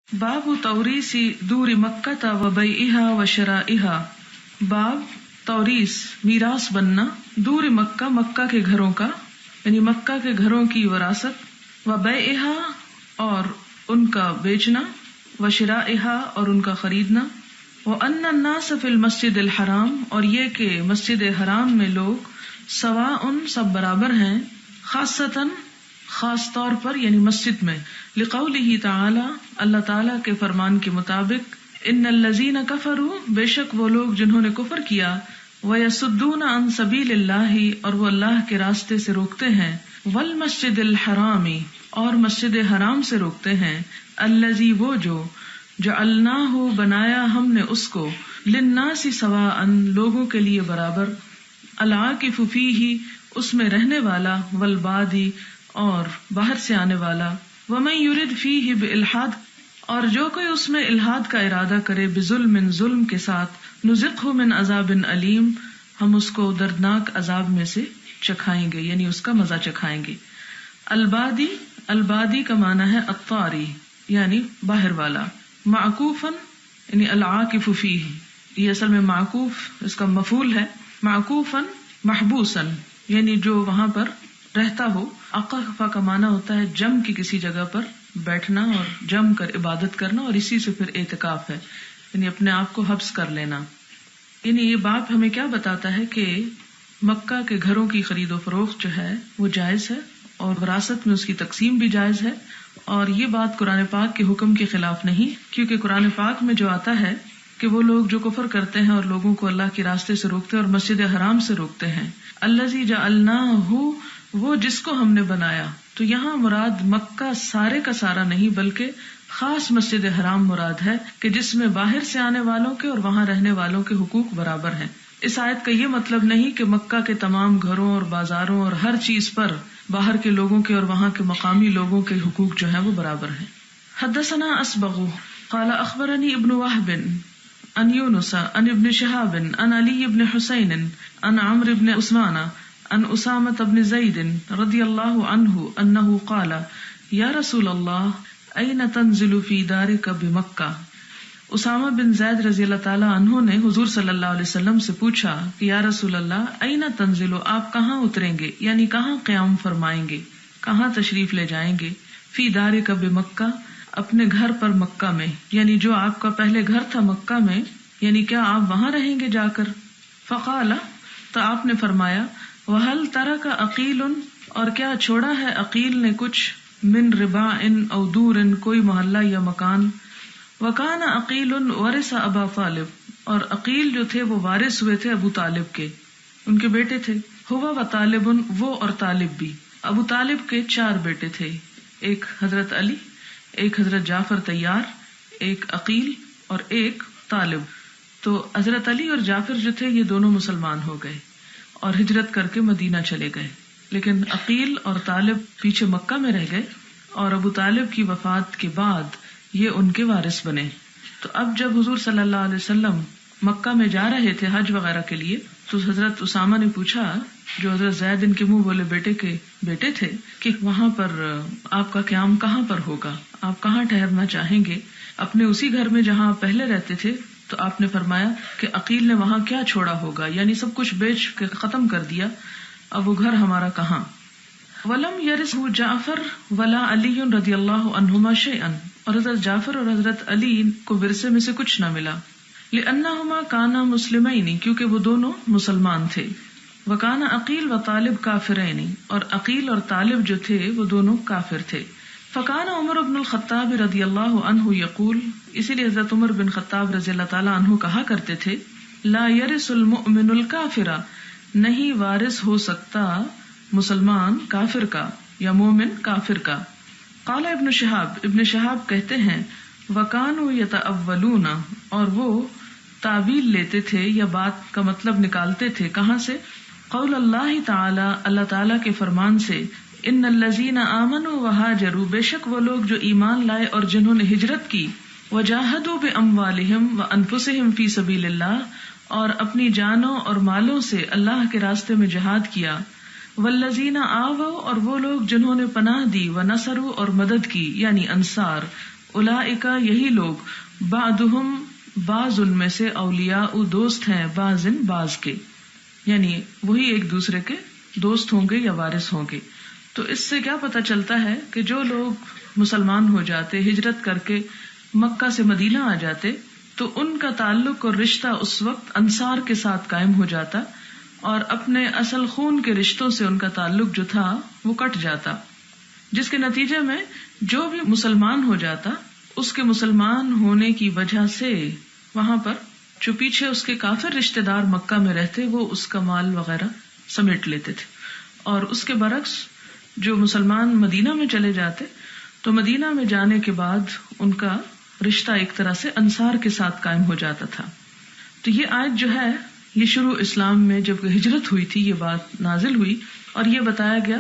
باب توریث دور مکہ و بیعہا و شرائہا. باب توریث میراث بننا، دور مکہ مکہ کے گھروں کا، یعنی مکہ کے گھروں کی وراثت، و بیعہا اور ان کا بیچنا، و شرائہا اور ان کا خریدنا، وان الناس فی المسجد الحرام اور یہ کہ مسجد حرام میں لوگ سواء سب برابر ہیں، خاصتاً خاص طور پر یعنی مسجد میں، لقولہ تعالی اللہ تعالی کے فرمان کے مطابق، ان الذین کفروا بے شک وہ لوگ جنہوں نے کفر کیا، ویصدون عن سبیل اللہ اور وہ اللہ کے راستے سے روکتے ہیں، والمسجد الحرام اور مسجد حرام سے روکتے ہیں، الذی وہ جو جعلناہ بنایا ہم نے اس کو، للناس سواء لوگوں کے لیے برابر، العاکف فیہ اس میں رہنے والا، والبادی اور باہر سے آنے والا، ومن یرد فیہ بالحاد اور جو کوئی اس میں الحاد کا ارادہ کرے، بظلم ظلم کے ساتھ، نذقہ من عذاب علیم ہم اس کو دردناک عذاب میں سے چکھائیں گے، یعنی اس کا مزہ چکھائیں گے۔ البادی، البادی کا معنی ہے الطاری یعنی باہر والا، معکوفاً یعنی العاکف فیہ، یہ اصل میں معکوف اس کا مفعول ہے، معکوفاً محبوساً یعنی جو وہاں پر رہتا ہو۔ عقفہ کا معنی ہوتا ہے جم کی کسی جگہ پر بیٹھنا اور جم کر عبادت کرنا، اور اسی سے پھر اعتکاف ہے، یعنی اپنے آپ کو حبس کر لینا۔ یعنی یہ باب ہمیں کیا بتاتا ہے کہ مکہ کے گھروں کی خرید و فروخت جو ہے وہ جائز ہے، اور وراثت میں اس کی تقسیم بھی جائز ہے، اور یہ بات قرآن پاک کے حکم کے خلاف نہیں، کیونکہ قرآن پاک میں جو آتا ہے کہ وہ لوگ جو کفر کرتے ہیں اور لوگوں کو اللہ کے راستے سے روکتے ہیں اور مسجد حرام سے روکتے ہیں، الذی جعلناہ وہ جس کو ہم نے بنایا، تو یہاں مراد مکہ سارے کا سارا نہیں بلکہ خاص مسجد حرام مراد ہے کہ جس میں باہر سے آنے والوں کے اور وہاں رہنے والوں کے حقوق برابر ہیں۔ اس آیت کا یہ مطلب نہیں کہ مکہ کے تمام گھروں اور بازاروں اور ہر چیز پر باہر کے لوگوں کے اور وہاں کے مقامی لوگوں کے حقوق جو ہیں وہ برابر ہیں۔ حدثنا اصبغ قال اخبرنی ابن وهب عن یونس عن ابن شہاب عن علی بن حسین عن عمرو بن عثمان عن اسامة بن زید رضی اللہ عنہ انہ قال یا رسول اللہ این تنزل فی دارک بمکہ۔ اسامہ بن زید رضی اللہ تعالی عنہ نے حضور صلی اللہ علیہ وسلم سے پوچھا کہ یا رسول اللہ این تنزل، آپ کہاں اتریں گے یعنی کہاں قیام فرمائیں گے، کہاں تشریف لے جائیں گے، فی دارک بمکہ اپنے گھر پر مکہ میں، یعنی جو آپ کا پہلے گھر تھا مکہ میں، یعنی کیا آپ وہاں رہیں گے جا کر؟ فقال تو آپ نے فرمایا وَهَلْ تَرَكَ عَقِيلٌ اور کیا چھوڑا ہے عقیل نے کچھ، من رباء او دور کوئی محلہ یا مکان، وَكَانَ عَقِيلٌ وَرِثَ أَبَا طالب اور عقیل جو تھے وہ وارث ہوئے تھے ابو طالب کے، ان کے بیٹے تھے، ہوا و طالب وہ اور طالب بھی، ابو طالب کے 4 بیٹے تھے، ایک حضرت علی، ایک حضرت جعفر طیار، ایک عقیل اور ایک طالب۔ تو حضرت علی اور جعفر جو تھے یہ دونوں مسلمان ہو گئے اور ہجرت کر کے مدینہ چلے گئے، لیکن عقیل اور طالب پیچھے مکہ میں رہ گئے، اور ابو طالب کی وفات کے بعد یہ ان کے وارث بنے۔ تو اب جب حضور صلی اللہ علیہ وسلم مکہ میں جا رہے تھے حج وغیرہ کے لیے، تو حضرت اسامہ نے پوچھا، جو حضرت زید ان کے منہ بولے بیٹے کے بیٹے تھے، کہ وہاں پر آپ کا قیام کہاں پر ہوگا، آپ کہاں ٹھہرنا چاہیں گے، اپنے اسی گھر میں جہاں پہلے رہتے تھے؟ تو آپ نے فرمایا کہ عقیل نے وہاں کیا چھوڑا ہوگا، یعنی سب کچھ بیچ کے ختم کر دیا، اب وہ گھر ہمارا کہاں۔ ولم یرثہ جعفر ولا علی رضی اللہ عنہما شیئا اور حضرت جعفر اور حضرت علی کو ورثے میں سے کچھ نہ ملا، لأنہما کانا مسلمین کیونکہ وہ دونوں مسلمان تھے، وکانا عقیل و طالب کافرین اور عقیل اور طالب جو تھے وہ دونوں کافر تھے۔ فکان عمر بن الخطاب رضی اللہ عنہ یقول اسی لیے حضرت عمر بن خطاب رضی اللہ تعالی عنہ کہا کرتے تھے، لا یرث المؤمن الکافر نہیں وارث ہو سکتا مسلمان کافر کا یا مومن کافر کا۔ قال ابن شہاب کہتے ہیں وکانوا یتأولون اور وہ تعویل لیتے تھے یا بات کا مطلب نکالتے تھے، کہاں سے؟ قول اللہ تعالی اللہ تعالی کے فرمان سے، ان الذین آمنوا وہاجروا بے شک وہ لوگ جو ایمان لائے اور جنہوں نے ہجرت کی، وجاہدوا باموالہم وانفسہم فی سبیل اللہ اور اپنی جانوں اور مالوں سے اللہ کے راستے میں جہاد کیا، والذین آووا اور وہ لوگ جنہوں نے پناہ دی، ونصروا اور مدد کی یعنی انصار، اولئک یہی لوگ بعضهم بعض ان میں سے اولیاء دوست ہیں بعض بعض کے، یعنی وہی ایک دوسرے کے دوست ہوں گے یا وارث ہوں گے. تو اس سے کیا پتہ چلتا ہے کہ جو لوگ مسلمان ہو جاتے، ہجرت کر کے مکہ سے مدینہ آ جاتے، تو ان کا تعلق اور رشتہ اس وقت انصار کے ساتھ قائم ہو جاتا اور اپنے اصل خون کے رشتوں سے ان کا تعلق جو تھا وہ کٹ جاتا، جس کے نتیجے میں جو بھی مسلمان ہو جاتا اس کے مسلمان ہونے کی وجہ سے وہاں پر جو پیچھے اس کے کافر رشتہ دار مکہ میں رہتے وہ اس کا مال وغیرہ سمیٹ لیتے تھے. اور اس کے برعکس جو مسلمان مدینہ میں چلے جاتے تو مدینہ میں جانے کے بعد ان کا رشتہ ایک طرح سے انصار کے ساتھ قائم ہو جاتا تھا. تو یہ آیت جو ہے یہ شروع اسلام میں جب ہجرت ہوئی تھی یہ بات نازل ہوئی اور یہ بتایا گیا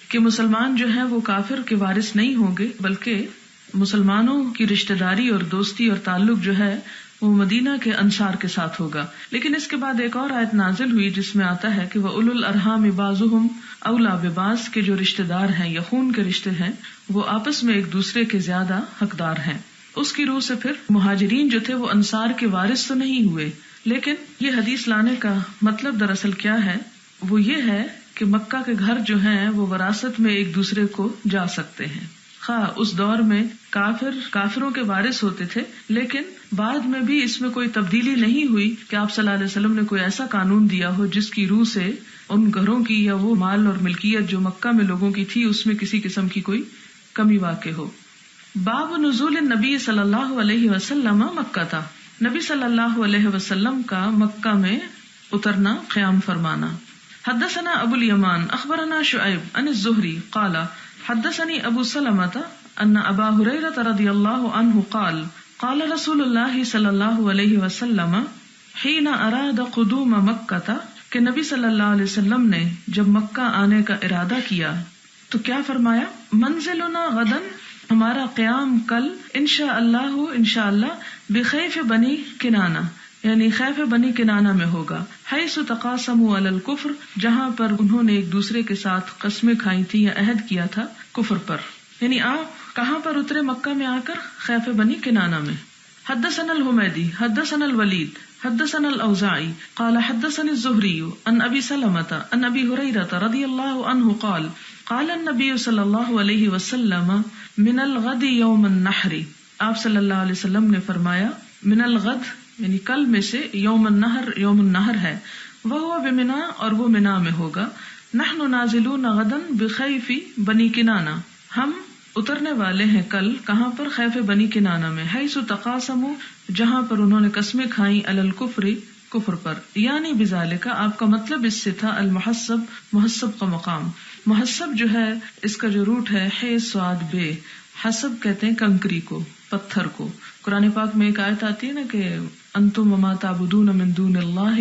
کہ مسلمان جو ہے وہ کافر کے وارث نہیں ہوں گے، بلکہ مسلمانوں کی رشتہ داری اور دوستی اور تعلق جو ہے وہ مدینہ کے انصار کے ساتھ ہوگا. لیکن اس کے بعد ایک اور آیت نازل ہوئی جس میں آتا ہے کہ وَأُولُو الْأَرْحَامِ بَعْضُهُمْ أَوْلَىٰ بِبَعْضٍ کے جو رشتہ دار ہیں یا خون کے رشتے ہیں وہ آپس میں ایک دوسرے کے زیادہ حقدار ہیں. اس کی روح سے پھر مہاجرین جو تھے وہ انصار کے وارث تو نہیں ہوئے. لیکن یہ حدیث لانے کا مطلب دراصل کیا ہے، وہ یہ ہے کہ مکہ کے گھر جو ہیں وہ وراثت میں ایک دوسرے کو جا سکتے ہیں. خواہ اس دور میں کافروں کے وارث ہوتے تھے، لیکن بعد میں بھی اس میں کوئی تبدیلی نہیں ہوئی کہ آپ صلی اللہ علیہ وسلم نے کوئی ایسا قانون دیا ہو جس کی روح سے ان گھروں کی یا وہ مال اور ملکیت جو مکہ میں لوگوں کی تھی اس میں کسی قسم کی کوئی کمی واقع ہو. باب نزول النبی صلی اللہ علیہ وسلم مکہ تھا، نبی صلی اللہ علیہ وسلم کا مکہ میں اترنا، قیام فرمانا. حدثنا ابو الیمان اخبرنا شعیب عن الزہری قال حدثني ابو سلمة ان ابا هريرة رضی اللہ عنہ قال قال رسول اللہ صلی اللہ علیہ وسلم حين اراد قدوم مکہ، کہ نبی صلی اللہ علیہ وسلم نے جب مکہ آنے کا ارادہ کیا تو کیا فرمایا، منزلنا غدا، ہمارا قیام کل، انشاء اللہ بخیف بنی کنانہ، یعنی خیف بنی کنانہ میں ہوگا، حیث تقاسموا علی الکفر، جہاں پر انہوں نے ایک دوسرے کے ساتھ قسمیں کھائی تھی یا عہد کیا تھا کفر پر. یعنی آپ کہاں پر اترے، مکہ میں آ کر خیف بنی کنانہ میں. حدثنا الحمیدی حدثنا الولید حدثنا الاوزاعی قال حدثني الزہری عن ابی سلمۃ عن ابی ہریرہ رضی اللہ عنہ قال قال النبی صلی اللہ علیہ وسلم من الغد یوم النحر، آپ صلی اللہ علیہ وسلم نے فرمایا من الغد یعنی کل میں سے، یوم النحر ہے، وہو بمنا، اور وہ منا میں ہوگا، نحن نازلون غدا بخیف بنی کنانہ، ہم اترنے والے ہیں کل، کہاں پر، خیف بنی کنانہ میں، حیث تقاسموا، جہاں پر انہوں نے قسمیں کھائیں، علی الکفر، کفر پر. یعنی بذالک، آپ کا مطلب اس سے تھا المحسب، محسب کا مقام. محسب جو ہے اس کا جو روٹ ہے ہے سواد بے، حسب کہتے ہیں کنکری کو، پتھر کو. قرآن پاک میں ایک آیت آتی ہے نا کہ انتم وما تعبدون من دون اللہ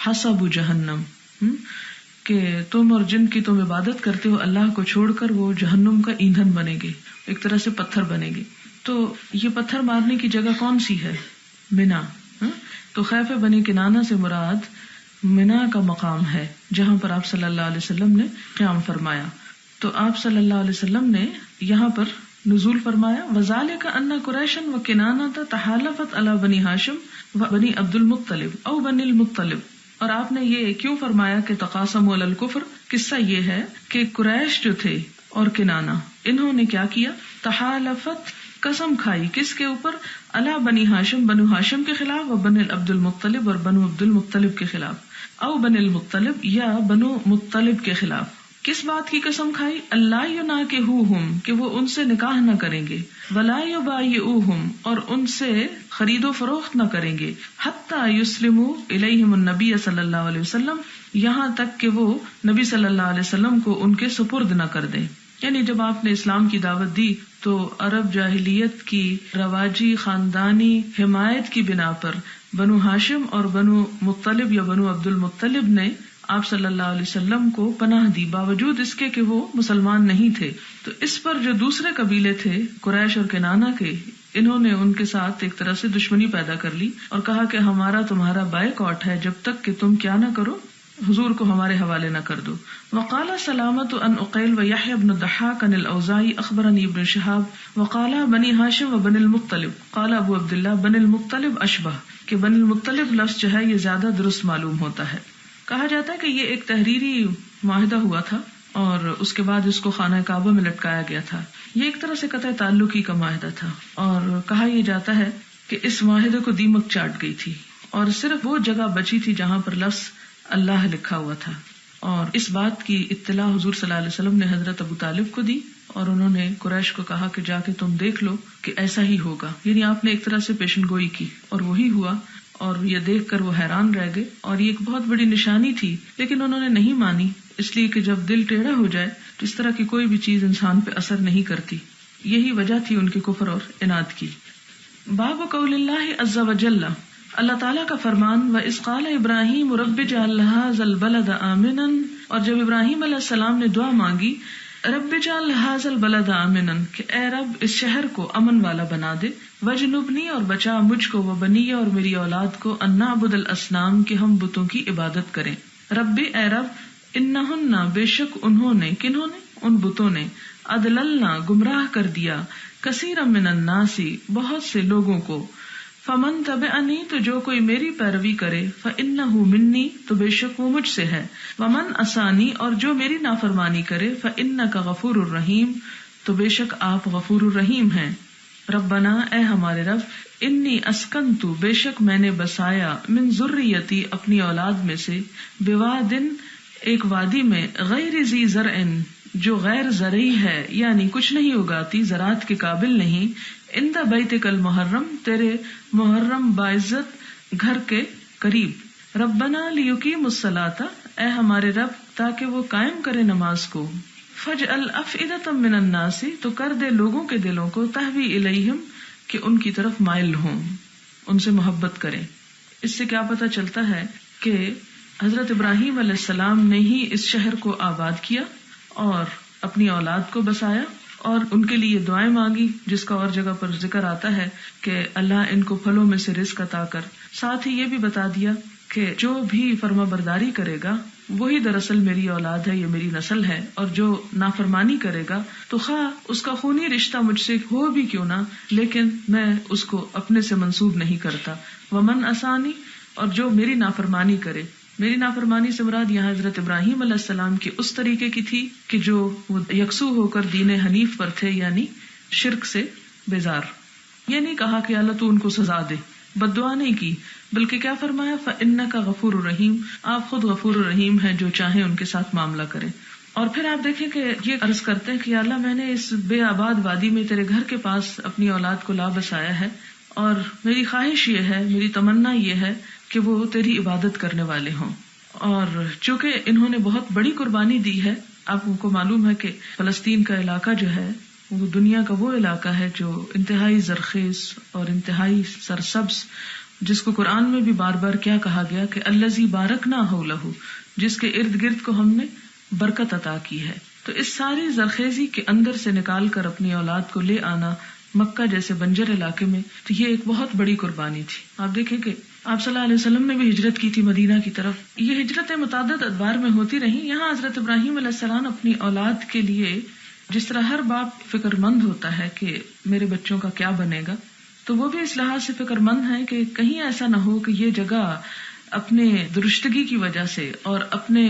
حسب جہنم، کہ تم اور جن کی تم عبادت کرتے ہو اللہ کو چھوڑ کر وہ جہنم کا ایندھن بنے گے، ایک طرح سے پتھر بنے گے. تو یہ پتھر مارنے کی جگہ کون سی ہے؟ منا. تو خیف بنی کنانہ سے مراد منا کا مقام ہے جہاں پر آپ صلی اللہ علیہ وسلم نے قیام فرمایا. تو آپ صلی اللہ علیہ وسلم نے یہاں پر نزول فرمایا. وذالک ان قریشا وکنانہ تحالفت علی بنی ہاشم و بنی عبد المطلب او بنی المطلب. اور آپ نے یہ کیوں فرمایا کہ تقاسموا علی الکفر؟ قصہ یہ ہے کہ قریش جو تھے اور کنانہ، انہوں نے کیا کیا، تحالفت، قسم کھائی، کس کے اوپر، علی بنی ہاشم، بنو ہاشم کے خلاف، و بنی عبد المطلب، اور بنو عبد المطلب کے خلاف، او بنی المطلب، یا بنو مطلب کے خلاف. کس بات کی قسم کھائی، اللہ یناکحوہم، کہ وہ ان سے نکاح نہ کریں گے، ولا یبایعوہم، اور ان سے خرید و فروخت نہ کریں گے، حتی یسلموا الیہم النبی صلی اللہ علیہ وسلم، یہاں تک کہ وہ نبی صلی اللہ علیہ وسلم کو ان کے سپرد نہ کر دیں. یعنی جب آپ نے اسلام کی دعوت دی تو عرب جاہلیت کی رواجی خاندانی حمایت کی بنا پر بنو ہاشم اور بنو مطلب یا بنو عبد المطلب نے آپ صلی اللہ علیہ وسلم کو پناہ دی، باوجود اس کے کہ وہ مسلمان نہیں تھے. تو اس پر جو دوسرے قبیلے تھے قریش اور کنانہ کے، انہوں نے ان کے ساتھ ایک طرح سے دشمنی پیدا کر لی اور کہا کہ ہمارا تمہارا بائیکاٹ ہے جب تک کہ تم کیا نہ کرو، حضور کو ہمارے حوالے نہ کر دو. وقال سلامت عن عقیل ویحیی بن الضحاک عن الاوزاعی اخبرنی ابن شہاب وقال بنی ہاشم وبن المطلب قال ابو عبداللہ بن المطلب اشبہ کہ بن المطلب لفظ جو ہے یہ زیادہ درست معلوم ہوتا ہے. کہا جاتا ہے کہ یہ ایک تحریری معاہدہ ہوا تھا اور اس کے بعد اس کو خانہ کعبہ میں لٹکایا گیا تھا. یہ ایک طرح سے قطع تعلقی کا معاہدہ تھا اور کہا یہ جاتا ہے کہ اس معاہدے کو دیمک چاٹ گئی تھی اور صرف وہ جگہ بچی تھی جہاں پر لفظ اللہ لکھا ہوا تھا. اور اس بات کی اطلاع حضور صلی اللہ علیہ وسلم نے حضرت ابو طالب کو دی اور انہوں نے قریش کو کہا کہ جا کے تم دیکھ لو کہ ایسا ہی ہوگا. یعنی آپ نے ایک طرح سے پیشن گوئی کی اور وہی ہوا اور یہ دیکھ کر وہ حیران رہ گئے اور یہ ایک بہت بڑی نشانی تھی. لیکن انہوں نے نہیں مانی اس لیے کہ جب دل ٹیڑھا ہو جائے تو اس طرح کی کوئی بھی چیز انسان پہ اثر نہیں کرتی. یہی وجہ تھی ان کے کفر اور عناد کی. باب قول اللہ عز وجل اللہ تعالیٰ کا فرمان وَإِذْ قَالَ إِبْرَاهِيمُ رَبِّ اجْعَلْ هَٰذَا الْبَلَدَ آمِنًا اور جب ابراہیم علیہ السلام نے دعا مانگی رب اجعل هذا البلد آمنا کہ اے رب اس شہر کو امن والا بنا دے وجنبنی اور بچا مجھ کو وبنی اور میری اولاد کو ان نعبد الاصنام کہ ہم بتوں کی عبادت کریں. رب اے رب انہن بے شک انہوں نے کنہوں نے ان بتوں نے اضللنا گمراہ کر دیا کثیرا من الناس بہت سے لوگوں کو فمن تبعنی تو جو کوئی میری پیروی کرے فانہ منی تو بے شک وہ مجھ سے ہے ومن عصانی اور جو میری نافرمانی کرے فانک غفور الرحیم تو بے شک آپ غفور الرحیم ہیں. ربنا اے ہمارے رب انی اسکنت بے شک میں نے بسایا من ذریتی اپنی اولاد میں سے بوادن ایک وادی میں غیر ذی زرع جو غیر زرعی ہے یعنی کچھ نہیں اگاتی زراعت کے قابل نہیں عند بیتک المحرم تیرے محرم باعزت گھر کے قریب. ربنا لیقیموا الصلاۃ اے ہمارے رب تاکہ وہ قائم کرے نماز کو. فاجعل افئدۃ من الناس تو کر دے لوگوں کے دلوں کو تہوی الیہم کہ ان کی طرف مائل ہوں ان سے محبت کریں. اس سے کیا پتہ چلتا ہے کہ حضرت ابراہیم علیہ السلام نے ہی اس شہر کو آباد کیا اور اپنی اولاد کو بسایا اور ان کے لیے دعائیں مانگی جس کا اور جگہ پر ذکر آتا ہے کہ اللہ ان کو پھلوں میں سے رزق عطا کر. ساتھ ہی یہ بھی بتا دیا کہ جو بھی فرما برداری کرے گا وہی دراصل میری اولاد ہے یہ میری نسل ہے اور جو نافرمانی کرے گا تو خواہ اس کا خونی رشتہ مجھ سے ہو بھی کیوں نہ لیکن میں اس کو اپنے سے منسوب نہیں کرتا. ومن عصانی اور جو میری نافرمانی کرے. میری نافرمانی سے مراد یہاں حضرت ابراہیم علیہ السلام کی اس طریقے کی تھی کہ جو وہ یکسو ہو کر دین حنیف پر تھے یعنی شرک سے بیزار. یہ نہیں کہا کہ اللہ تو ان کو سزا دے بد دعا نہیں کی بلکہ کیا فرمایا فإنک غفور الرحیم آپ خود غفور الرحیم ہیں جو چاہیں ان کے ساتھ معاملہ کریں. اور پھر آپ دیکھیں کہ یہ عرض کرتے ہیں کہ اللہ میں نے اس بے آباد وادی میں تیرے گھر کے پاس اپنی اولاد کو لا بسایا ہے اور میری خواہش یہ ہے میری تمنا یہ ہے کہ وہ تیری عبادت کرنے والے ہوں. اور چونکہ انہوں نے بہت بڑی قربانی دی ہے آپ کو معلوم ہے کہ فلسطین کا علاقہ جو ہے وہ دنیا کا وہ علاقہ ہے جو انتہائی زرخیز اور انتہائی سرسبز جس کو قرآن میں بھی بار بار کیا کہا گیا کہ الذی بارکنا حولہ جس کے ارد گرد کو ہم نے برکت عطا کی ہے. تو اس ساری زرخیزی کے اندر سے نکال کر اپنی اولاد کو لے آنا مکہ جیسے بنجر علاقے میں تو یہ ایک بہت بڑی قربانی تھی. آپ دیکھیں کہ آپ صلی اللہ علیہ وسلم نے بھی ہجرت کی تھی مدینہ کی طرف. یہ ہجرتیں متعدد ادوار میں ہوتی رہی. یہاں حضرت ابراہیم علیہ السلام اپنی اولاد کے لیے جس طرح ہر باپ فکر مند ہوتا ہے کہ میرے بچوں کا کیا بنے گا تو وہ بھی اس لحاظ سے فکر مند ہے کہ کہیں ایسا نہ ہو کہ یہ جگہ اپنے درشتگی کی وجہ سے اور اپنے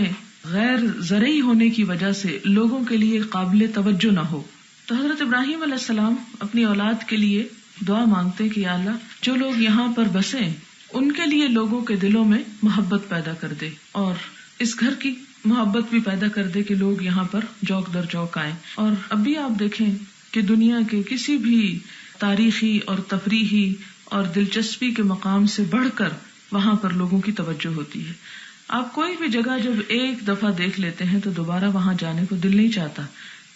غیر زرعی ہونے کی وجہ سے لوگوں کے لیے قابل توجہ نہ ہو. تو حضرت ابراہیم علیہ السلام اپنی اولاد کے لیے دعا مانگتے کہ یا اللہ جو لوگ یہاں پر بسیں ان کے لیے لوگوں کے دلوں میں محبت پیدا کر دے اور اس گھر کی محبت بھی پیدا کر دے کہ لوگ یہاں پر جوک در جوک آئیں. اور اب بھی آپ دیکھیں کہ دنیا کے کسی بھی تاریخی اور تفریحی اور دلچسپی کے مقام سے بڑھ کر وہاں پر لوگوں کی توجہ ہوتی ہے. آپ کوئی بھی جگہ جب ایک دفعہ دیکھ لیتے ہیں تو دوبارہ وہاں جانے کو دل نہیں چاہتا.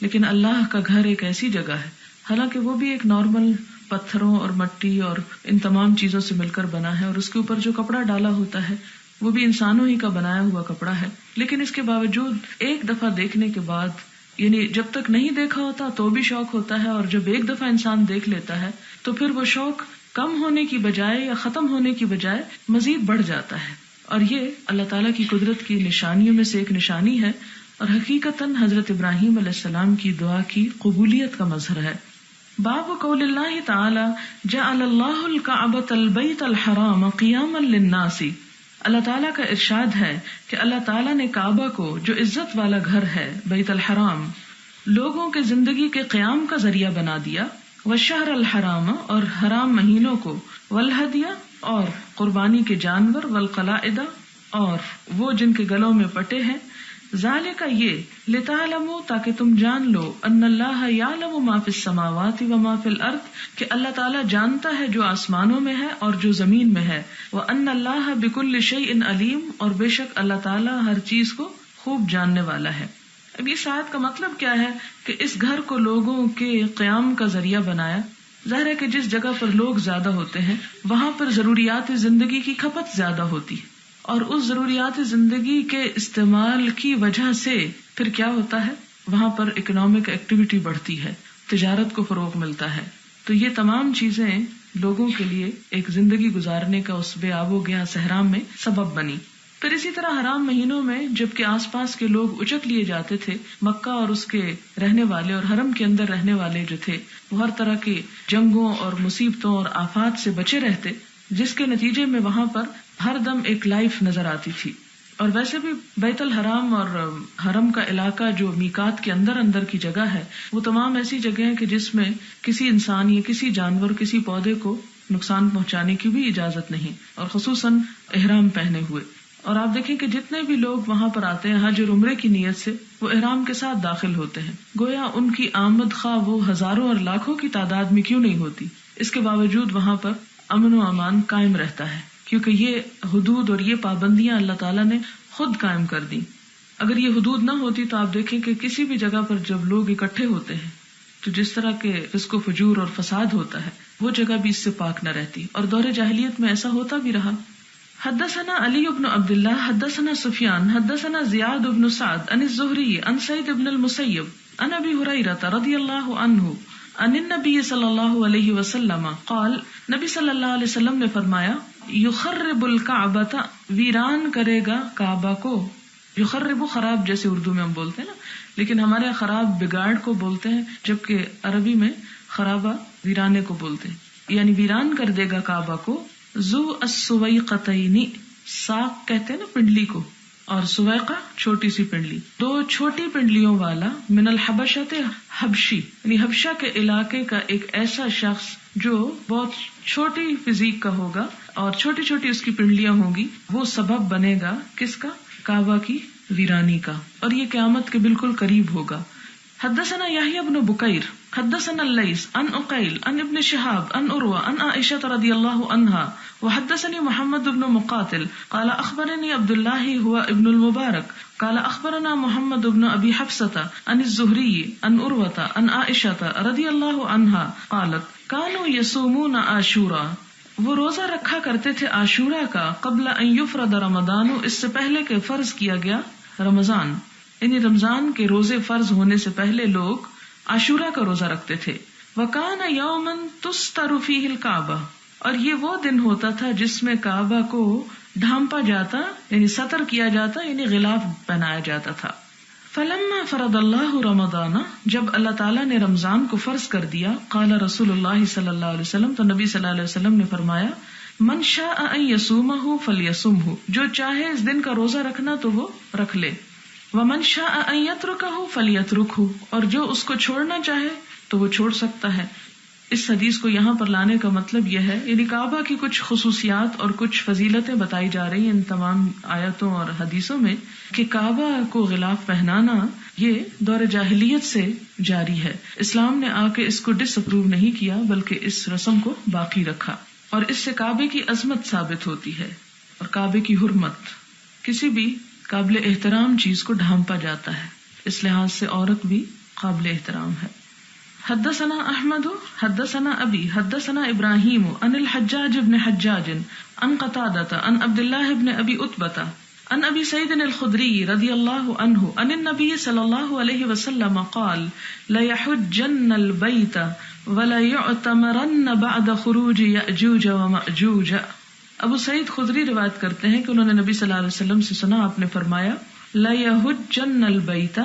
لیکن اللہ کا گھر ایک ایسی جگہ ہے حالانکہ وہ بھی ایک نارمل پتھروں اور مٹی اور ان تمام چیزوں سے مل کر بنا ہے اور اس کے اوپر جو کپڑا ڈالا ہوتا ہے وہ بھی انسانوں ہی کا بنایا ہوا کپڑا ہے. لیکن اس کے باوجود ایک دفعہ دیکھنے کے بعد یعنی جب تک نہیں دیکھا ہوتا تو بھی شوق ہوتا ہے اور جب ایک دفعہ انسان دیکھ لیتا ہے تو پھر وہ شوق کم ہونے کی بجائے یا ختم ہونے کی بجائے مزید بڑھ جاتا ہے. اور یہ اللہ تعالیٰ کی قدرت کی نشانیوں میں سے ایک نشانی ہے، اور حقیقتاً حضرت ابراہیم علیہ السلام کی دعا کی قبولیت کا مظہر ہے۔ باب قول اللہ تعالی جعل اللہ الکعبۃ البیت الحرام قیاما للناس، اللہ تعالیٰ کا ارشاد ہے کہ اللہ تعالیٰ نے کعبہ کو، جو عزت والا گھر ہے بیت الحرام، لوگوں کے زندگی کے قیام کا ذریعہ بنا دیا، والشہر الحرام، اور حرام مہینوں کو، والہدی، اور قربانی کے جانور، والقلائد، اور وہ جن کے گلوں میں پٹے ہیں، ذالک، یہ، لتعلموا، تاکہ تم جان لو، ان اللہ یعلم ما فی السماوات وما فی الارض، کہ اللہ تعالیٰ جانتا ہے جو آسمانوں میں ہے اور جو زمین میں ہے، وان اللہ بکل شیء علیم، اور بے شک اللہ تعالیٰ ہر چیز کو خوب جاننے والا ہے۔ اب اس آیت کا مطلب کیا ہے کہ اس گھر کو لوگوں کے قیام کا ذریعہ بنایا۔ ظاہر ہے کہ جس جگہ پر لوگ زیادہ ہوتے ہیں وہاں پر ضروریات زندگی کی کھپت زیادہ ہوتی ہے، اور اس ضروریات زندگی کے استعمال کی وجہ سے پھر کیا ہوتا ہے، وہاں پر اکنامک ایکٹیویٹی بڑھتی ہے، تجارت کو فروغ ملتا ہے۔ تو یہ تمام چیزیں لوگوں کے لیے ایک زندگی گزارنے کا اس بے آب و گیا صحرا میں سبب بنی۔ پھر اسی طرح حرام مہینوں میں جبکہ آس پاس کے لوگ اچک لیے جاتے تھے، مکہ اور اس کے رہنے والے اور حرم کے اندر رہنے والے جو تھے وہ ہر طرح کی جنگوں اور مصیبتوں اور آفات سے بچے رہتے، جس کے نتیجے میں وہاں پر ہر دم ایک لائف نظر آتی تھی۔ اور ویسے بھی بیت الحرام اور حرم کا علاقہ جو میقات کے اندر کی جگہ ہے، وہ تمام ایسی جگہ ہیں کہ جس میں کسی انسان یا کسی جانور، کسی پودے کو نقصان پہنچانے کی بھی اجازت نہیں، اور خصوصاً احرام پہنے ہوئے۔ اور آپ دیکھیں کہ جتنے بھی لوگ وہاں پر آتے ہیں حج اور عمرے کی نیت سے، وہ احرام کے ساتھ داخل ہوتے ہیں، گویا ان کی آمد خواہ وہ ہزاروں اور لاکھوں کی تعداد میں کیوں نہیں ہوتی، اس کے باوجود وہاں پر امن و امان قائم رہتا ہے، کیونکہ یہ حدود اور یہ پابندیاں اللہ تعالیٰ نے خود قائم کر دی۔ اگر یہ حدود نہ ہوتی تو آپ دیکھیں کہ کسی بھی جگہ پر جب لوگ اکٹھے ہوتے ہیں تو جس طرح کے فسق و فجور اور فساد ہوتا ہے وہ جگہ بھی اس سے پاک نہ رہتی، اور دور جاہلیت میں ایسا ہوتا بھی رہا۔ حدثنا علی بن عبد اللہ حدثنا سفیان حدثنا زیاد بن سعد عن الزہری عن سعید بن المسیب عن ابی ہریرہ رضی اللہ عنہ عن النبی صلی اللہ علیہ وسلم قال، نبی صلی اللہ علیہ وسلم نے فرمایا، یخرب الکعبۃ، ویران کرے گا کعبہ کو۔ یخرب خراب جیسے اردو میں ہم بولتے ہیں نا، لیکن ہمارے یہاں خراب بگاڑ کو بولتے ہیں، جبکہ عربی میں خرابہ ویرانے کو بولتے ہیں، یعنی ویران کر دے گا کعبہ کو۔ ذو السویقتین، ساق کہتے ہیں نا پنڈلی کو، اور سویقہ چھوٹی سی پنڈلی، دو چھوٹی پنڈلیوں والا، من الحبشۃ، حبشی یعنی حبشہ کے علاقے کا ایک ایسا شخص جو بہت چھوٹی فزیک کا ہوگا اور چھوٹی چھوٹی اس کی پنڈلیاں ہوں گی، وہ سبب بنے گا کس کا؟ کعبہ کی ویرانی کا، اور یہ قیامت کے بالکل قریب ہوگا۔ حدثنا یحییٰ بن بکیر حدثنا اللیث عن عقیل عن ابن شہاب عن عروہ عن عائشہ رضی اللہ عنہا وحدثني محمد بن مقاتل قال اخبرني عبد الله هو ابن المبارك قال اخبرنا محمد بن ابي حفصة عن الزهري عن عروة عن عائشة رضی اللہ عنہا قالت كانوا يصومون عاشوراء، وہ روزہ رکھا کرتے تھے عاشورہ کا، قبل ان يفرض رمضان، اس سے پہلے کہ فرض کیا گیا رمضان، یعنی رمضان کے روزے فرض ہونے سے پہلے لوگ عاشورہ کا روزہ رکھتے تھے۔ وَكَانَ يَوْمًا تُسْتَرُ فِيهِ الْكَعْبَةُ، اور یہ وہ دن ہوتا تھا جس میں کعبہ کو ڈھانپا جاتا، یعنی سطر کیا جاتا، یعنی غلاف پہنایا جاتا تھا۔ فَلَمَّا فَرَضَ اللَّهُ رَمَضَانَ، جب اللہ تعالیٰ نے رمضان کو فرض کر دیا، قال رسول اللہ صلی اللہ علیہ وسلم، تو نبی صلی اللہ علیہ وسلم نے فرمایا، من شاء ان يصومه فليصمه، جو چاہے اس دن کا روزہ رکھنا تو وہ رکھ لے، ومن شاء ان يتركه فليتركه، اور جو اس کو چھوڑنا چاہے تو وہ چھوڑ سکتا ہے۔ اس حدیث کو یہاں پر لانے کا مطلب یہ ہے، یعنی کعبہ کی کچھ خصوصیات اور کچھ فضیلتیں بتائی جا رہی ہیں ان تمام آیتوں اور حدیثوں میں، کہ کعبہ کو غلاف پہنانا یہ دور جاہلیت سے جاری ہے۔ اسلام نے آ کے اس کو ڈس اپروو نہیں کیا، بلکہ اس رسم کو باقی رکھا، اور اس سے کعبے کی عظمت ثابت ہوتی ہے اور کعبے کی حرمت۔ کسی بھی قابل احترام چیز کو ڈھانپا جاتا ہے، اس لحاظ سے عورت بھی قابل احترام ہے۔ حدثنا احمد حدثنا ابی حدثنا ابراہیم عن الحجاج بن حجاج عن قتادہ عن عبد اللہ بن ابی عتبہ عن ابی سعید الخدری رضی اللہ عنہ عن النبی صلی اللہ علیہ وسلم قال لَيَحُجَّنَّ الْبَيْتَ وَلَيُعْتَمَرَنَّ بَعْدَ خُرُوجِ يَأْجُوجَ وَمَأْجُوجَ، ابو سعید خدری روایت کرتے ہیں کہ انہوں نے نبی صلی اللہ علیہ وسلم سے سنا، آپ نے فرمایا لَيَحُجَّنَّ الْبَيْتَ،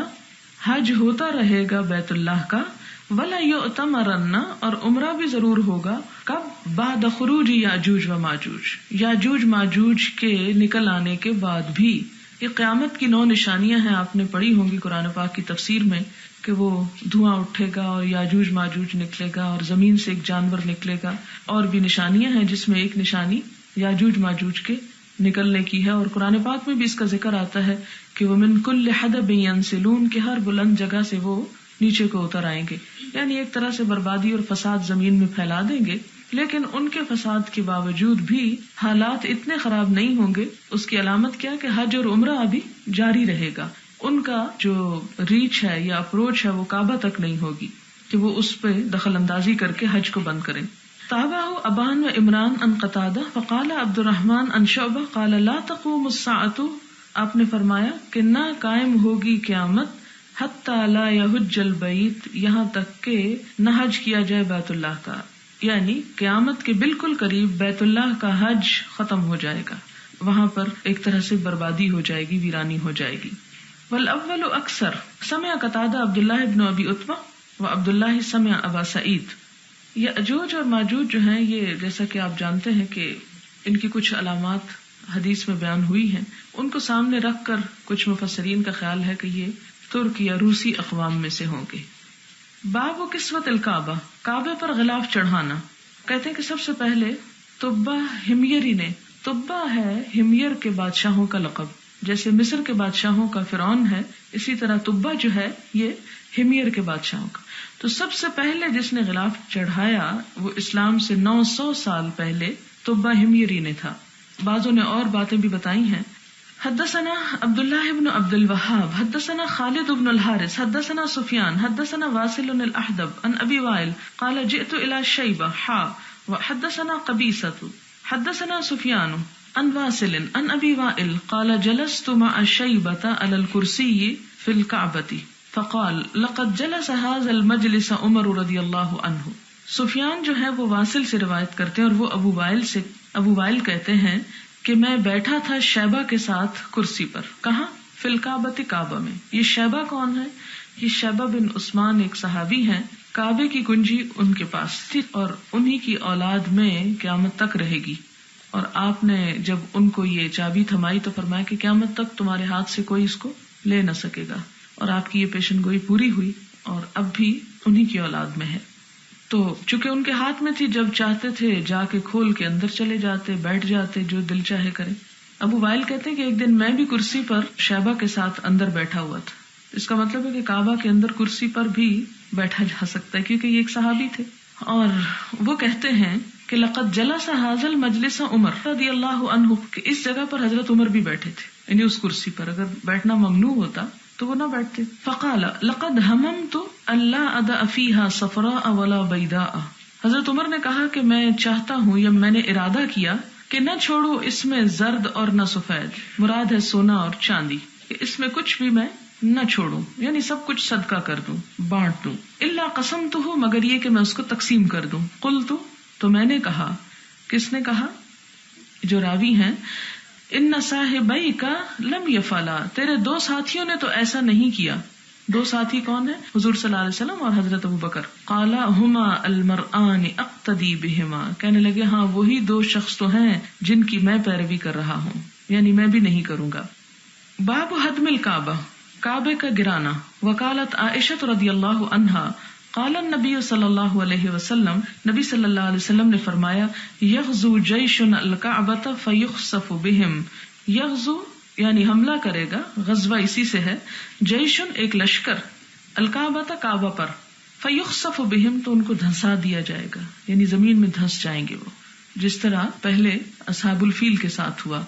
حج ہوتا رہے گا بیت اللہ کا، وَلَيُؤْتَمَرَنَّ، اور عمرہ بھی ضرور ہوگا، کب؟ بعد خروج یاجوج و ماجوج، یاجوج ماجوج کے نکل آنے کے بعد بھی۔ یہ قیامت کی 9 نشانیاں ہیں، آپ نے پڑھی ہوں گی قرآن پاک کی تفسیر میں کہ وہ دھواں اٹھے گا اور یاجوج ماجوج نکلے گا اور زمین سے ایک جانور نکلے گا، اور بھی نشانیاں ہیں جس میں ایک نشانی یاجوج ماجوج کے نکلنے کی ہے۔ اور قرآن پاک میں بھی اس کا ذکر آتا ہے کہ وَمِن كُلِّ حَدَبٍ يَنسِلُونَ، کہ ہر بلند جگہ سے وہ نیچے کو اتر آئیں گے، یعنی ایک طرح سے بربادی اور فساد زمین میں پھیلا دیں گے، لیکن ان کے فساد کے باوجود بھی حالات اتنے خراب نہیں ہوں گے۔ اس کی علامت کیا کہ حج اور عمرہ ابھی جاری رہے گا، ان کا جو ریچ ہے یا اپروچ ہے وہ کعبہ تک نہیں ہوگی کہ وہ اس پہ دخل اندازی کر کے حج کو بند کریں۔ تابعہ ابان و عمران عن قتادہ فقال عبد الرحمن عن شعبہ قال لا تقوم الساعة، آپ نے فرمایا کہ نہ قائم ہوگی قیامت حتی لا یحج البیت، یہاں تک کہ نہ حج کیا جائے بیت اللہ کا، یعنی قیامت کے بالکل قریب بیت اللہ کا حج ختم ہو جائے گا، وہاں پر ایک طرح سے بربادی ہو جائے گی، ویرانی ہو جائے گی۔ والاول اکثر سمع قتادہ عبداللہ ابن ابی عتبہ و عبداللہ سمع ابا سعید۔ یاجوج اور ماجوج جو ہیں، یہ جیسا کہ آپ جانتے ہیں کہ ان کی کچھ علامات حدیث میں بیان ہوئی ہیں، ان کو سامنے رکھ کر کچھ مفسرین کا خیال ہے کہ یہ ترک یا روسی اقوام میں سے ہوں گے۔ باب و کسوت الکعبہ، کعبے پر غلاف چڑھانا۔ کہتے ہیں کہ سب سے پہلے تبہ ہمیری نے، تبہ ہے ہمیر کے بادشاہوں کا لقب، جیسے مصر کے بادشاہوں کا فرعون ہے، اسی طرح تبہ جو ہے یہ ہمیر کے بادشاہوں کا۔ تو سب سے پہلے جس نے غلاف چڑھایا وہ اسلام سے 900 سال پہلے تبہ ہمیری نے تھا۔ بعضوں نے اور باتیں بھی بتائی ہیں۔ حدثنا عبداللہ بن عبد الوهاب حدثنا خالد بن الحارث حدثنا سفیان حدثنا واصل الاحدب عن ابی وائل قال جئت الى شیبہ وحدثنا قبیصۃ حدثنا سفیان عن واصل عن ابی وائل قال جلست مع شیبۃ علی الکرسی فی الکعبۃ فقال لقد جلس هذا المجلس عمر رضی اللہ عنہ۔ سفیان جو ہے وہ واصل سے روایت کرتے ہیں اور وہ ابو وائل کہتے ہیں کہ میں بیٹھا تھا شیبہ کے ساتھ کرسی پر۔ کہاں؟ فی الکعبۃ، کعبہ میں۔ یہ شیبہ کون ہے؟ یہ شیبہ بن عثمان ایک صحابی ہیں، کعبے کی کنجی ان کے پاس تھی اور انہی کی اولاد میں قیامت تک رہے گی، اور آپ نے جب ان کو یہ چابی تھمائی تو فرمایا کہ قیامت تک تمہارے ہاتھ سے کوئی اس کو لے نہ سکے گا، اور آپ کی یہ پیشن گوئی پوری ہوئی اور اب بھی انہی کی اولاد میں ہے۔ تو چونکہ ان کے ہاتھ میں تھی، جب چاہتے تھے جا کے کھول کے اندر چلے جاتے، بیٹھ جاتے، جو دل چاہے کرے۔ ابو وائل کہتے ہیں کہ ایک دن میں بھی کرسی پر شیبہ کے ساتھ اندر بیٹھا ہوا تھا۔ اس کا مطلب ہے کہ کعبہ کے اندر کرسی پر بھی بیٹھا جا سکتا ہے، کیونکہ یہ ایک صحابی تھے۔ اور وہ کہتے ہیں کہ لقد جلس هذا المجلس عمر رضی اللہ عنہ، کہ اس جگہ پر حضرت عمر بھی بیٹھے تھے، یعنی اس کرسی پر۔ اگر بیٹھنا ممنوع ہوتا تو وہ نہ بیٹھتے۔ فقال لقد هممت الا ادع فيها صفراء ولا بيضاء، حضرت عمر نے کہا کہ میں چاہتا ہوں یا میں نے ارادہ کیا کہ نہ چھوڑوں اس میں زرد اور نہ سفید، مراد ہے سونا اور چاندی، کہ اس میں کچھ بھی میں نہ چھوڑوں، یعنی سب کچھ صدقہ کر دوں، بانٹ دوں۔ الا قسمته، مگر یہ کہ میں اس کو تقسیم کر دوں۔ قلت، تو میں نے کہا، کس نے کہا؟ جو راوی ہیں، ان صاحبیک لم یفعلا، تیرے 2 ساتھیوں نے تو ایسا نہیں کیا۔ 2 ساتھی کون ہیں؟ حضور صلی اللہ علیہ وسلم اور حضرت ابو بکر۔ قال ہما المرآن اقتدی بہما، کہنے لگے ہاں وہی 2 شخص تو ہیں جن کی میں پیروی کر رہا ہوں، یعنی میں بھی نہیں کروں گا۔ باب ہدم الکعبہ، کعبے کا گرانا۔ وقالت عائشہ رضی اللہ عنہا قال النبی صلی اللہ علیہ وسلم، نبی صلی اللہ علیہ وسلم نے فرمایا، یغزو جیش الکعبۃ فیخسف بہم، یغزو یعنی حملہ کرے گا، غزوہ اسی سے ہے، جیشن ایک لشکر، الکعبۃ کعبہ پر، فیخسف بہم تو ان کو دھنسا دیا جائے گا، یعنی زمین میں دھنس جائیں گے وہ، جس طرح پہلے اصحاب الفیل کے ساتھ ہوا،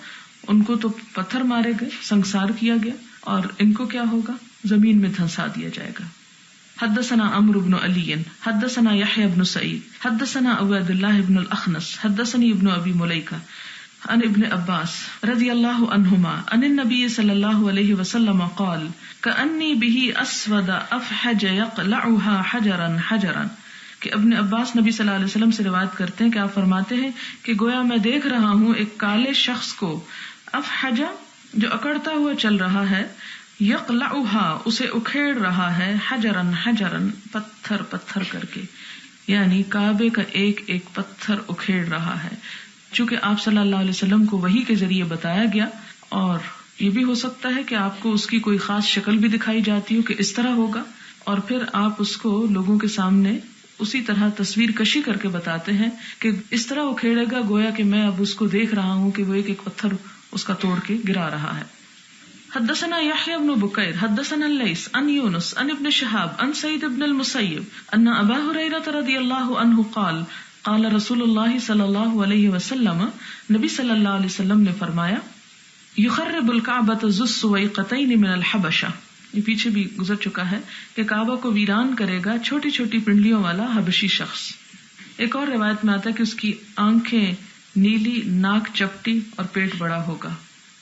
ان کو تو پتھر مارے گئے، سنگسار کیا گیا، اور ان کو کیا ہوگا؟ زمین میں دھنسا دیا جائے گا۔ حدثنا عمرو بن علی حدثنا یحیی بن سعید حدثنا عبید اللہ بن الاخنس حدثنی ابن ابی ملیکہ عن ابن عباس رضی اللہ عنہما عن النبی صلی اللہ علیہ وسلم قال کأنی به اسود افحج یقلعها حجرا حجرا، کہ ابن عباس نبی صلی اللہ علیہ وسلم سے روایت کرتے ہیں کہ آپ فرماتے ہیں کہ گویا میں دیکھ رہا ہوں ایک کالے شخص کو افحجا جو اکڑتا ہوا چل رہا ہے، یقلعها اسے اکھیڑ رہا ہے، حجرن حجرن پتھر پتھر کر کے، یعنی کعبے کا ایک ایک پتھر اکھیڑ رہا ہے. چونکہ آپ صلی اللہ علیہ وسلم کو وحی کے ذریعے بتایا گیا، اور یہ بھی ہو سکتا ہے کہ آپ کو اس کی کوئی خاص شکل بھی دکھائی جاتی ہو کہ اس طرح ہوگا، اور پھر آپ اس کو لوگوں کے سامنے اسی طرح تصویر کشی کر کے بتاتے ہیں کہ اس طرح اکھیڑے گا گویا کہ میں اب اس کو دیکھ رہا ہوں کہ وہ ایک ایک پتھر اس کا توڑ کے گرا رہا ہے. حدثنا يحيى بن بكير حدثنا الليث عن يونس عن ابن شهاب عن سعيد بن المسيب ان ابا هريرة رضي الله عنه قال قال رسول الله صلى الله عليه وسلم، نبی صلی اللہ علیہ وسلم نے فرمایا، يخرب الكعبة ذو السويقتين من الحبشة، یہ پیچھے بھی گزر چکا ہے کہ کعبہ کو ویران کرے گا چھوٹی چھوٹی پنڈلیوں والا حبشی شخص. ایک اور روایت میں آتا ہے کہ اس کی آنکھیں نیلی، ناک چپٹی اور پیٹ بڑا ہوگا،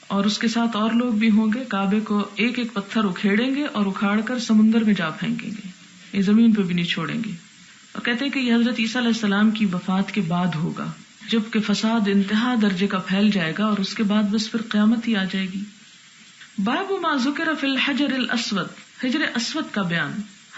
اور اس کے ساتھ اور لوگ بھی ہوں گے. کعبے کو ایک ایک پتھر اکھیڑیں گے اور اکھاڑ کر سمندر میں جا پھینکیں گے، یہ زمین پہ بھی نہیں چھوڑیں گے. اور کہتے ہیں کہ یہ حضرت عیسیٰ علیہ السلام کی وفات کے بعد ہوگا، جبکہ فساد انتہا درجے کا پھیل جائے گا، اور اس کے بعد بس پھر قیامت ہی آ جائے گی. باب ما ذکر فی الحجر الاسود، حجر اسود کا بیان.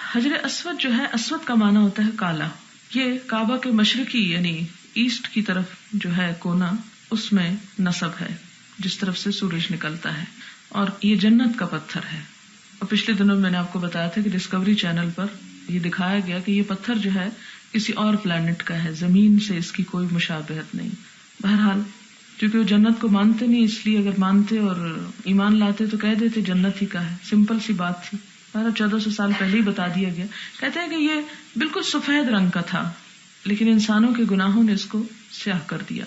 حجر اسود جو ہے، اسود کا معنی ہوتا ہے کالا. یہ کعبہ کے مشرقی یعنی ایسٹ کی طرف جو ہے کونا، اس میں نصب ہے جس طرف سے سورج نکلتا ہے، اور یہ جنت کا پتھر ہے. اور پچھلے دنوں میں نے آپ کو بتایا تھا کہ ڈسکوری چینل پر یہ دکھایا گیا کہ یہ پتھر جو ہے کسی اور پلانٹ کا ہے، زمین سے اس کی کوئی مشابہت نہیں. بہرحال کیونکہ وہ جنت کو مانتے نہیں، اس لیے اگر مانتے اور ایمان لاتے تو کہہ دیتے جنت ہی کا ہے. سمپل سی بات تھی، 1400 سال پہلے ہی بتا دیا گیا. کہتے ہیں کہ یہ بالکل سفید رنگ کا تھا، لیکن انسانوں کے گناہوں نے اس کو سیاہ کر دیا.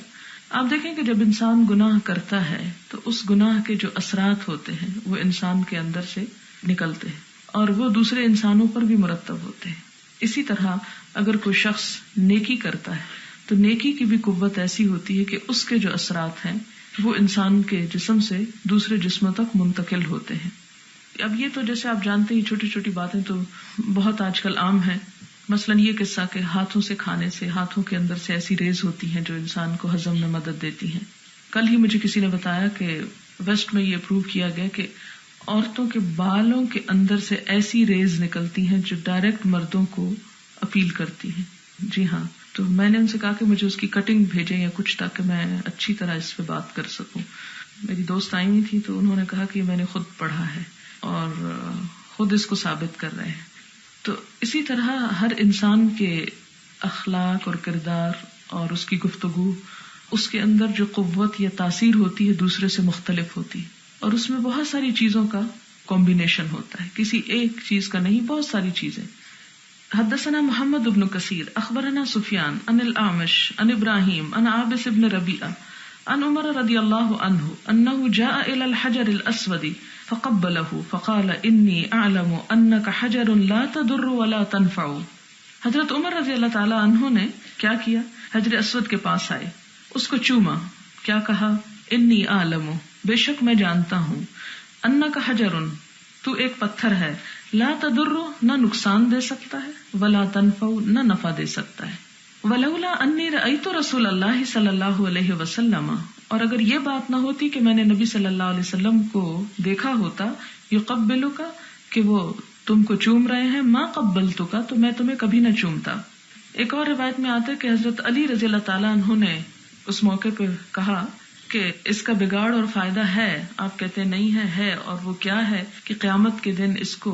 آپ دیکھیں کہ جب انسان گناہ کرتا ہے تو اس گناہ کے جو اثرات ہوتے ہیں وہ انسان کے اندر سے نکلتے ہیں، اور وہ دوسرے انسانوں پر بھی مرتب ہوتے ہیں. اسی طرح اگر کوئی شخص نیکی کرتا ہے تو نیکی کی بھی قوت ایسی ہوتی ہے کہ اس کے جو اثرات ہیں وہ انسان کے جسم سے دوسرے جسموں تک منتقل ہوتے ہیں. اب یہ تو جیسے آپ جانتے ہیں چھوٹی چھوٹی باتیں تو بہت آج کل عام ہیں. مثلاً یہ قصہ کہ ہاتھوں سے کھانے سے ہاتھوں کے اندر سے ایسی ریز ہوتی ہیں جو انسان کو ہضم میں مدد دیتی ہیں. کل ہی مجھے کسی نے بتایا کہ ویسٹ میں یہ پروو کیا گیا کہ عورتوں کے بالوں کے اندر سے ایسی ریز نکلتی ہیں جو ڈائریکٹ مردوں کو اپیل کرتی ہیں. جی ہاں، تو میں نے ان سے کہا کہ مجھے اس کی کٹنگ بھیجیں یا کچھ، تاکہ میں اچھی طرح اس پہ بات کر سکوں. میری دوست آئی ہوئی تھی تو انہوں نے کہا کہ میں نے خود پڑھا ہے اور خود اس کو ثابت کر رہے ہیں. تو اسی طرح ہر انسان کے اخلاق اور کردار اور اس کی گفتگو، اس کے اندر جو قوت یا تاثیر ہوتی ہے دوسرے سے مختلف ہوتی ہے، اور اس میں بہت ساری چیزوں کا کمبینیشن ہوتا ہے، کسی ایک چیز کا نہیں، بہت ساری چیزیں. حدثنا محمد بن کثیر اخبرنا سفیان عن الاعمش عن ابراہیم عن عابس بن ربیعہ عن عمر رضی اللہ عنہ انہ جاء الى الحجر الاسود فقبله فقال انی اعلم انک حجر لا تضر ولا تنفع. حضرت عمر رضی اللہ تعالی عنہ نے کیا کیا؟ حجر اسود کے پاس آئے، اس کو چوما. کیا کہا؟ انی اعلم، بے شک میں جانتا ہوں، انک حجر، تو ایک پتھر ہے، لا تضر، نہ نقصان دے سکتا ہے، ولا تنفع، نہ نفع دے سکتا ہے. ولولا انی رأیت رسول اللہ صلی اللہ علیہ وسلم، اور اگر یہ بات نہ ہوتی کہ میں نے نبی صلی اللہ علیہ وسلم کو دیکھا ہوتا، یقبلک، کہ وہ تم کو چوم رہے ہیں، ما قبلتک، تو میں تمہیں کبھی نہ چومتا. ایک اور روایت میں آتا ہے کہ حضرت علی رضی اللہ تعالیٰ عنہ نے اس موقع پہ کہا کہ اس کا بگاڑ اور فائدہ ہے. آپ کہتے ہیں نہیں ہے. اور وہ کیا ہے کہ قیامت کے دن اس کو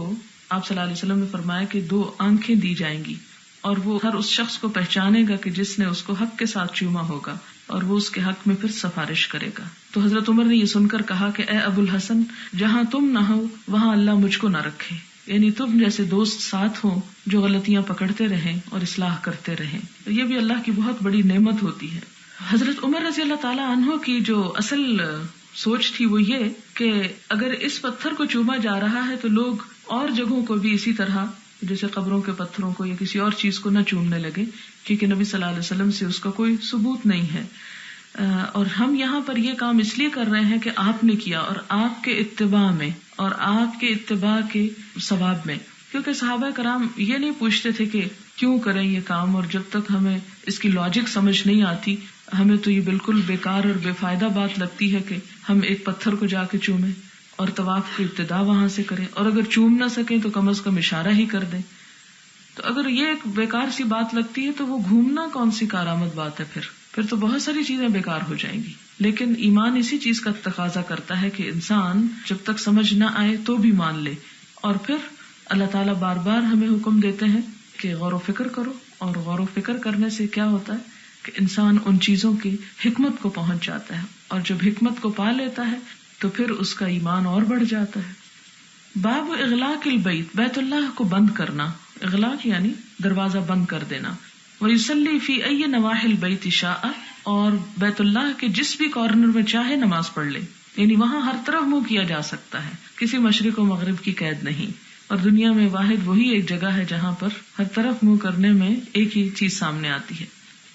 آپ صلی اللہ علیہ وسلم نے فرمایا کہ 2 آنکھیں دی جائیں گی، اور وہ ہر اس شخص کو پہچانے گا کہ جس نے اس کو حق کے ساتھ چوما ہوگا، اور وہ اس کے حق میں پھر سفارش کرے گا. تو حضرت عمر نے یہ سن کر کہا کہ اے ابو الحسن، جہاں تم نہ ہو وہاں اللہ مجھ کو نہ رکھے، یعنی تم جیسے دوست ساتھ ہوں جو غلطیاں پکڑتے رہیں اور اصلاح کرتے رہیں. یہ بھی اللہ کی بہت بڑی نعمت ہوتی ہے. حضرت عمر رضی اللہ تعالیٰ عنہ کی جو اصل سوچ تھی وہ یہ کہ اگر اس پتھر کو چوما جا رہا ہے تو لوگ اور جگہوں کو بھی اسی طرح، جیسے قبروں کے پتھروں کو یا کسی اور چیز کو نہ چومنے لگے، کیونکہ نبی صلی اللہ علیہ وسلم سے اس کا کوئی ثبوت نہیں ہے. اور ہم یہاں پر یہ کام اس لیے کر رہے ہیں کہ آپ نے کیا، اور آپ کے اتباع میں اور آپ کے اتباع کے ثواب میں. کیونکہ صحابہ کرام یہ نہیں پوچھتے تھے کہ کیوں کریں یہ کام، اور جب تک ہمیں اس کی لاجک سمجھ نہیں آتی ہمیں تو یہ بالکل بیکار اور بے فائدہ بات لگتی ہے کہ ہم ایک پتھر کو جا کے چومیں اور طواف کی ابتدا وہاں سے کریں، اور اگر چوم نہ سکیں تو کم از کم اشارہ ہی کر دیں. تو اگر یہ ایک بیکار سی بات لگتی ہے تو وہ گھومنا کون سی کارآمد بات ہے؟ پھر تو بہت ساری چیزیں بیکار ہو جائیں گی. لیکن ایمان اسی چیز کا تقاضا کرتا ہے کہ انسان جب تک سمجھ نہ آئے تو بھی مان لے. اور پھر اللہ تعالیٰ بار بار ہمیں حکم دیتے ہیں کہ غور و فکر کرو، اور غور و فکر کرنے سے کیا ہوتا ہے کہ انسان ان چیزوں کی حکمت کو پہنچ جاتا ہے، اور جب حکمت کو پا لیتا ہے تو پھر اس کا ایمان اور بڑھ جاتا ہے. باب اغلاق البیت، بیت اللہ کو بند کرنا. اغلاق یعنی دروازہ بند کر دینا. ویصلی فی ای نواحی البیت شاء، اور بیت اللہ کے جس بھی کارنر میں چاہے نماز پڑھ لے، یعنی وہاں ہر طرف منہ کیا جا سکتا ہے، کسی مشرق و مغرب کی قید نہیں. اور دنیا میں واحد وہی ایک جگہ ہے جہاں پر ہر طرف منہ کرنے میں ایک ہی چیز سامنے آتی ہے.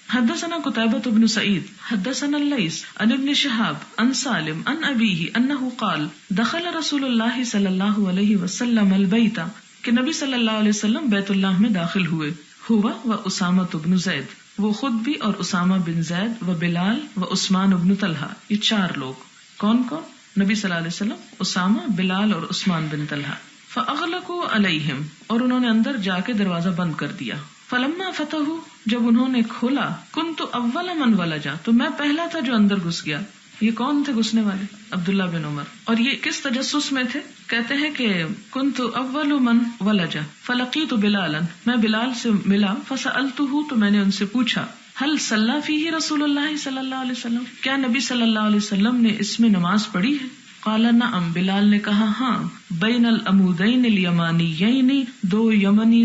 حدثنا قتيبة بن سعيد حدثنا الليث عن ابن شهاب عن سالم عن أبيه أنه قال دخل رسول الله صلى الله عليه وسلم البيت، کہ نبی صلی اللہ علیہ وسلم بیت اللہ میں داخل ہوئے. ہوا و اسامہ بن زید، وہ خود بھی اور اسامہ بن زید، و بلال و عثمان بن طلحہ، یہ چار لوگ. کون کون؟ نبی صلی اللہ علیہ وسلم، اسامہ، بلال اور عثمان بن طلحہ. فاغلقوا علیہم، اور انہوں نے اندر جا کے دروازہ بند کر دیا. فلما فتحوا، جب انہوں نے کھولا، کنت اول من ولجا، تو میں پہلا تھا جو اندر گھس گیا. یہ کون تھے گھسنے والے؟ عبداللہ بن عمر. اور یہ کس تجسس میں تھے؟ کہتے ہیں کہ کنت اول من ولجا فلقیت بلالا، میں بلال سے ملا، فسألته، تو میں نے ان سے پوچھا، هل صلی فیہ رسول اللہ صلی اللہ علیہ وسلم، کیا نبی صلی اللہ علیہ وسلم نے اس میں نماز پڑھی ہے؟ قال نعم، بلال نے کہا ہاں. بین العمودین الیمانیین، دو یمنی